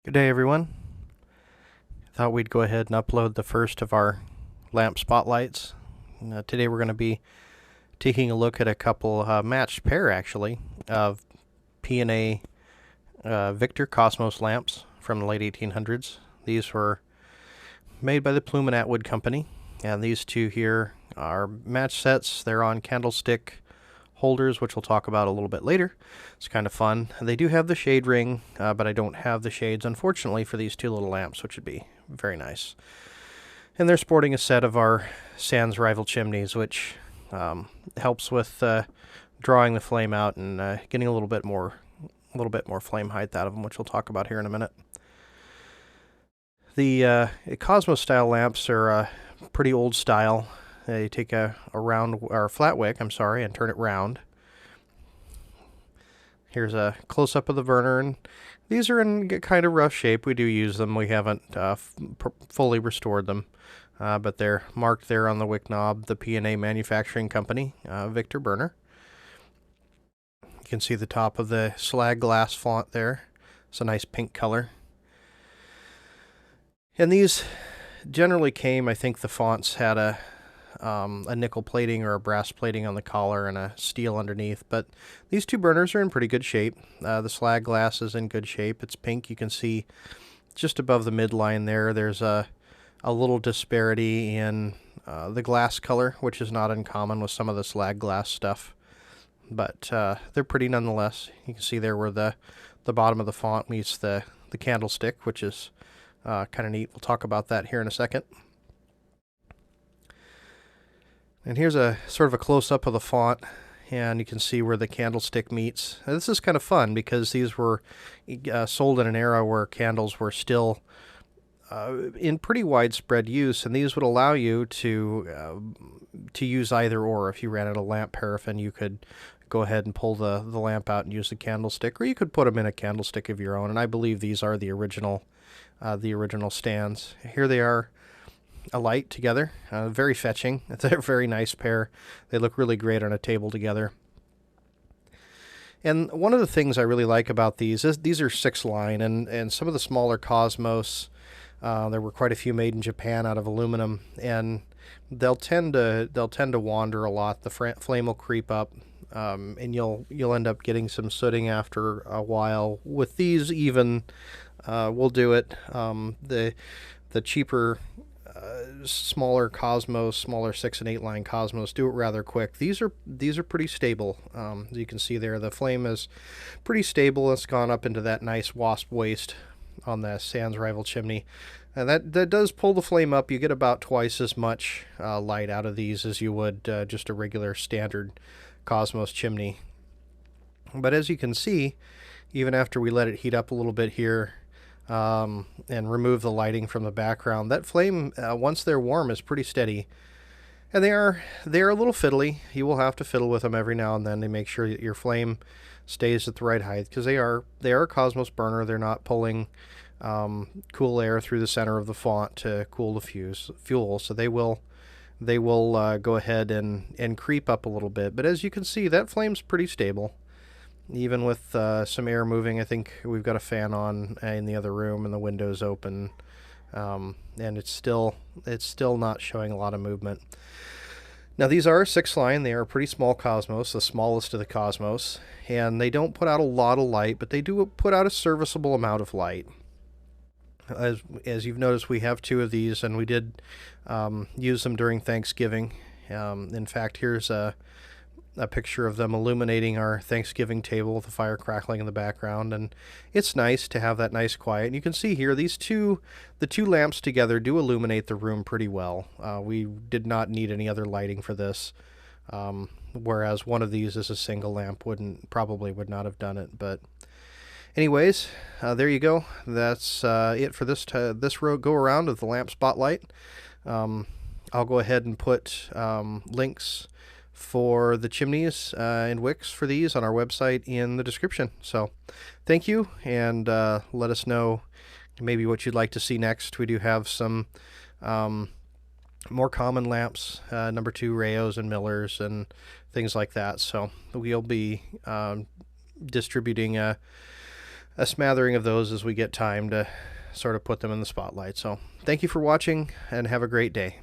Good day, everyone. Thought we'd go ahead and upload the first of our lamp spotlights. Today we're going to be taking a look at a couple matched pair, actually, of P&A Victor Cosmos lamps from the late 1800s. These were made by the Plume and Atwood Company, and these two here are match sets. They're on candlestick holders, which we'll talk about a little bit later. It's kind of fun. They do have the shade ring, but I don't have the shades, unfortunately, for these two little lamps, which would be very nice. And they're sporting a set of our Sans Rival chimneys, which helps with drawing the flame out and getting a little bit more flame height out of them, which we'll talk about here in a minute. The Cosmos style lamps are pretty old style. You take a round or flat wick, and turn it round. Here's a close-up of the burner, and these are in kind of rough shape. We do use them. We haven't fully restored them, but they're marked there on the wick knob, the P&A Manufacturing Company, Victor burner. You can see the top of the slag glass font there. It's a nice pink color. And these generally came, I think the fonts had a nickel plating or a brass plating on the collar and a steel underneath, but these two burners are in pretty good shape. The slag glass is in good shape. It's pink. You can see just above the midline there's a little disparity in the glass color, which is not uncommon with some of the slag glass stuff, but they're pretty nonetheless. You can see there where the bottom of the font meets the candlestick, which is kind of neat. We'll talk about that here in a second. And here's a sort of a close-up of the font, and you can see where the candlestick meets. Now, this is kind of fun because these were sold in an era where candles were still in pretty widespread use, and these would allow you to use either or. If you ran out of lamp paraffin, you could go ahead and pull the lamp out and use the candlestick, or you could put them in a candlestick of your own, and I believe these are the original stands. Here they are, alight together, very fetching. It's a very nice pair. They look really great on a table together. And one of the things I really like about these is these are 6-line, and some of the smaller Cosmos, there were quite a few made in Japan out of aluminum, and they'll tend to wander a lot. The flame will creep up, and you'll end up getting some sooting after a while. With these, even we'll do it. The cheaper smaller Cosmos, smaller 6 and 8 line Cosmos do it rather quick. These are pretty stable. As you can see there, the flame is pretty stable. It's gone up into that nice wasp waist on the Sans Rival chimney, and that does pull the flame up. You get about twice as much light out of these as you would just a regular standard Cosmos chimney. But as you can see, even after we let it heat up a little bit here, and remove the lighting from the background, that flame, once they're warm, is pretty steady. And they are a little fiddly. You will have to fiddle with them every now and then to make sure that your flame stays at the right height, because they are a Cosmos burner. They're not pulling cool air through the center of the font to cool the fuel, so they will go ahead and creep up a little bit. But as you can see, that flame's pretty stable. Even with some air moving. I think we've got a fan on in the other room and the window's open, and it's still not showing a lot of movement. Now, these are 6-line. They are a pretty small Cosmos, the smallest of the Cosmos, and they don't put out a lot of light, but they do put out a serviceable amount of light. As you've noticed, we have 2 of these, and we did use them during Thanksgiving. In fact, here's a picture of them illuminating our Thanksgiving table with the fire crackling in the background, and it's nice to have that nice quiet. And you can see here, the two lamps together do illuminate the room pretty well. We did not need any other lighting for this, whereas one of these as a single lamp probably would not have done it. But anyways, there you go. That's it for this go around of the lamp spotlight. I'll go ahead and put links for the chimneys and wicks for these on our website in the description. So thank you, and let us know maybe what you'd like to see next. We do have some more common lamps, number 2 Rayos and Millers and things like that. So we'll be distributing a smattering of those as we get time to sort of put them in the spotlight. So thank you for watching, and have a great day.